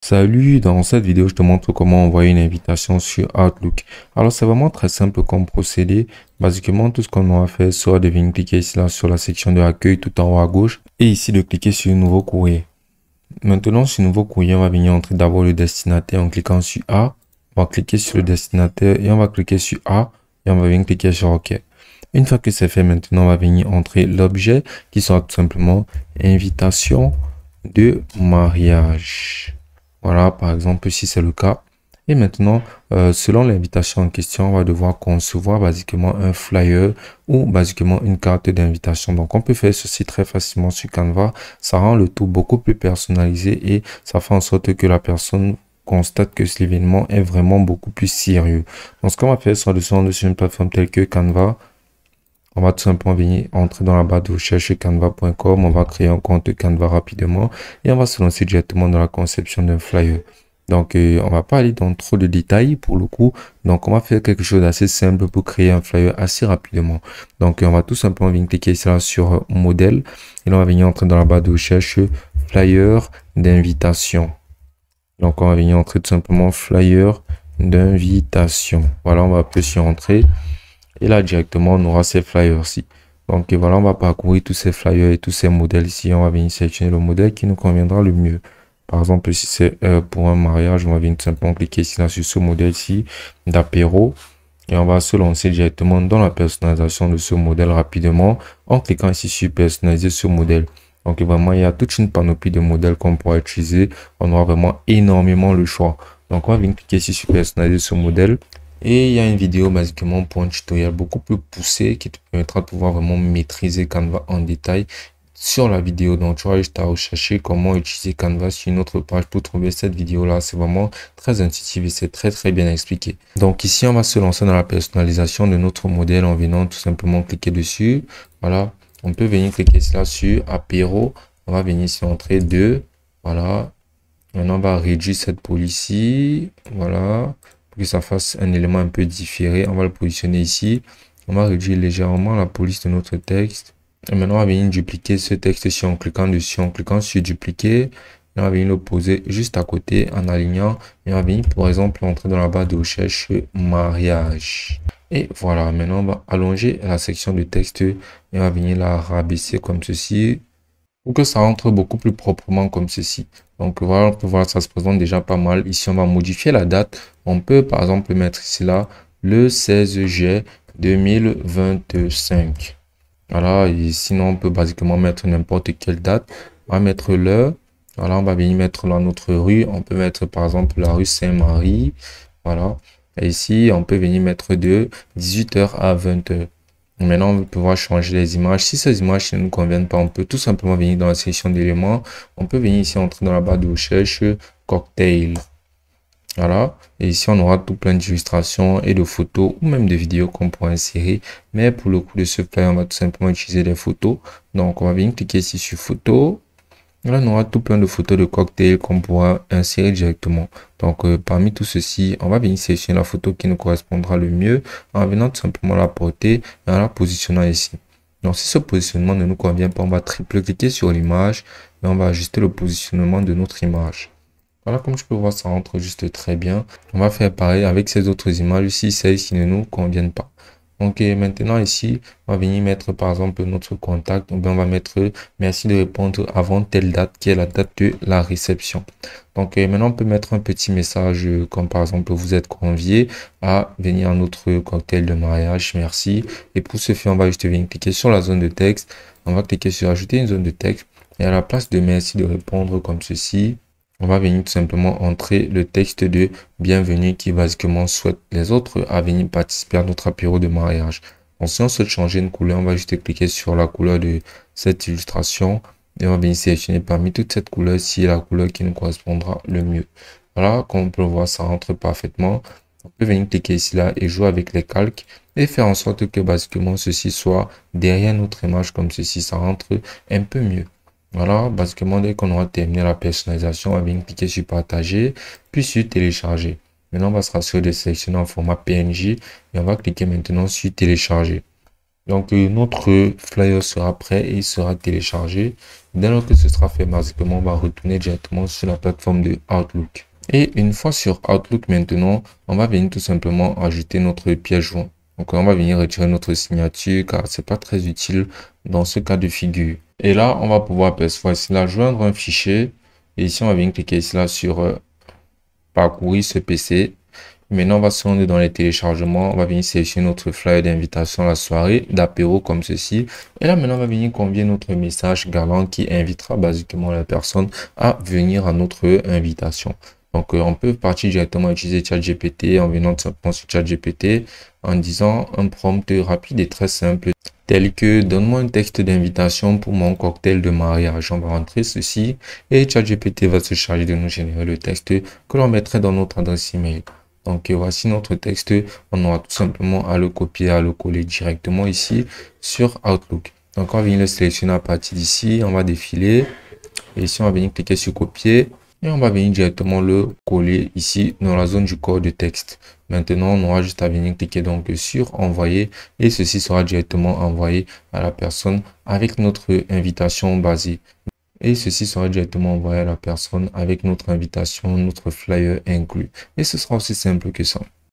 Salut, dans cette vidéo, je te montre comment envoyer une invitation sur Outlook. Alors, c'est vraiment très simple comme procédé. Basiquement, tout ce qu'on aura fait sera de venir cliquer ici là, sur la section de l'accueil tout en haut à gauche et ici de cliquer sur Nouveau courrier. Maintenant, sur Nouveau courrier, on va venir entrer d'abord le destinataire en cliquant sur A. On va cliquer sur le destinataire et on va cliquer sur A et on va venir cliquer sur OK. Une fois que c'est fait, maintenant, on va venir entrer l'objet qui sera tout simplement invitation de mariage. Voilà, par exemple, si c'est le cas. Et maintenant, selon l'invitation en question, on va devoir concevoir basiquement un flyer ou basiquement une carte d'invitation. Donc, on peut faire ceci très facilement sur Canva. Ça rend le tout beaucoup plus personnalisé et ça fait en sorte que la personne constate que l'événement est vraiment beaucoup plus sérieux. Donc, ce qu'on va faire, c'est descendre sur une plateforme telle que Canva. On va tout simplement venir entrer dans la barre de recherche canva.com. On va créer un compte Canva rapidement et on va se lancer directement dans la conception d'un flyer. Donc, on va pas aller dans trop de détails pour le coup. Donc, on va faire quelque chose d'assez simple pour créer un flyer assez rapidement. Donc, on va tout simplement venir cliquer ici là sur modèle et là, on va venir entrer dans la barre de recherche flyer d'invitation. Donc, on va venir entrer tout simplement flyer d'invitation. Voilà, on va appuyer sur entrée. Et là, directement, on aura ces flyers-ci. Donc, voilà, on va parcourir tous ces flyers et tous ces modèles ici. On va venir sélectionner le modèle qui nous conviendra le mieux. Par exemple, si c'est pour un mariage, on va venir tout simplement cliquer ici là, sur ce modèle-ci d'apéro. Et on va se lancer directement dans la personnalisation de ce modèle rapidement en cliquant ici sur personnaliser ce modèle. Donc, vraiment, il y a toute une panoplie de modèles qu'on pourra utiliser. On aura vraiment énormément le choix. Donc, on va venir cliquer ici sur personnaliser ce modèle. Et il y a une vidéo basiquement pour un tutoriel beaucoup plus poussé qui te permettra de pouvoir vraiment maîtriser Canva en détail sur la vidéo. Donc, tu vas juste à rechercher comment utiliser Canva sur une autre page pour trouver cette vidéo-là. C'est vraiment très intuitif et c'est très bien expliqué. Donc, ici, on va se lancer dans la personnalisation de notre modèle en venant tout simplement cliquer dessus. Voilà, on peut venir cliquer là sur apéro. On va venir sur entrée 2. Voilà. Maintenant, on va réduire cette policy. Voilà. Pour que ça fasse un élément un peu différé, on va le positionner ici. On va réduire légèrement la police de notre texte. Et maintenant, on va venir dupliquer ce texte ici en cliquant dessus, en cliquant sur dupliquer. On va venir le poser juste à côté en alignant. Et on va venir, par exemple, entrer dans la barre de recherche mariage. Et voilà, maintenant, on va allonger la section de texte et on va venir la rabaisser comme ceci pour que ça rentre beaucoup plus proprement comme ceci. Donc voilà, on peut voir, ça se présente déjà pas mal. Ici, on va modifier la date. On peut par exemple mettre ici là le 16 juillet 2025. Voilà, et sinon on peut basiquement mettre n'importe quelle date. On va mettre l'heure. Voilà, on va venir mettre là notre rue. On peut mettre par exemple la rue Saint-Marie. Voilà. Et ici, on peut venir mettre de 18h à 20h. Maintenant, on va pouvoir changer les images. Si ces images ne nous conviennent pas, on peut tout simplement venir dans la section d'éléments. On peut venir ici, entrer dans la barre de recherche, cocktail. Voilà. Et ici, on aura tout plein d'illustrations et de photos ou même de vidéos qu'on pourra insérer. Mais pour le coup de ce flyer, on va tout simplement utiliser des photos. Donc, on va venir cliquer ici sur photos. Là, on aura tout plein de photos de cocktails qu'on pourra insérer directement. Donc, parmi tout ceci, on va venir sélectionner la photo qui nous correspondra le mieux en venant tout simplement la porter et en la positionnant ici. Donc, si ce positionnement ne nous convient pas, on va triple-cliquer sur l'image et on va ajuster le positionnement de notre image. Voilà, comme tu peux voir, ça rentre juste très bien. On va faire pareil avec ces autres images ici, celles qui ne nous conviennent pas. Donc maintenant ici, on va venir mettre par exemple notre contact. Donc on va mettre merci de répondre avant telle date qui est la date de la réception. Donc maintenant on peut mettre un petit message comme par exemple vous êtes convié à venir à notre cocktail de mariage. Merci. Et pour ce faire, on va juste venir cliquer sur la zone de texte. On va cliquer sur ajouter une zone de texte. Et à la place de merci de répondre comme ceci, on va venir tout simplement entrer le texte de bienvenue qui basiquement souhaite les autres à venir participer à notre apéro de mariage. Donc, si on souhaite changer une couleur, on va juste cliquer sur la couleur de cette illustration et on va venir sélectionner parmi toutes cette couleur ci la couleur qui nous correspondra le mieux. Voilà, comme on peut le voir, ça rentre parfaitement. On peut venir cliquer ici là et jouer avec les calques et faire en sorte que basiquement ceci soit derrière notre image comme ceci, ça rentre un peu mieux. Voilà, basiquement, dès qu'on aura terminé la personnalisation, on va venir cliquer sur partager, puis sur télécharger. Maintenant, on va se rassurer de sélectionner en format PNG et on va cliquer maintenant sur télécharger. Donc, notre flyer sera prêt et il sera téléchargé. Dès lors que ce sera fait, basiquement, on va retourner directement sur la plateforme de Outlook. Et une fois sur Outlook maintenant, on va venir tout simplement ajouter notre pièce jointe. Donc, on va venir retirer notre signature car c'est pas très utile dans ce cas de figure. Et là, on va pouvoir apercevoir ici là, joindre un fichier. Et ici, on va venir cliquer ici là sur parcourir ce PC. Maintenant, on va se rendre dans les téléchargements. On va venir sélectionner notre flyer d'invitation à la soirée d'apéro comme ceci. Et là, maintenant, on va venir convier notre message galant qui invitera basiquement la personne à venir à notre invitation. Donc, on peut partir directement utiliser ChatGPT en venant simplement sur ChatGPT en disant un prompt rapide et très simple tel que donne-moi un texte d'invitation pour mon cocktail de mariage. On va rentrer ceci et ChatGPT va se charger de nous générer le texte que l'on mettrait dans notre adresse email. Donc voici notre texte, on aura tout simplement à le copier, à le coller directement ici sur Outlook. Donc on va venir le sélectionner à partir d'ici, on va défiler et ici on va venir cliquer sur copier et on va venir directement le coller ici dans la zone du corps de texte. Maintenant on aura juste à venir cliquer donc sur envoyer et ceci sera directement envoyé à la personne avec notre invitation basée. Et ceci sera directement envoyé à la personne avec notre invitation, notre flyer inclus. Et ce sera aussi simple que ça.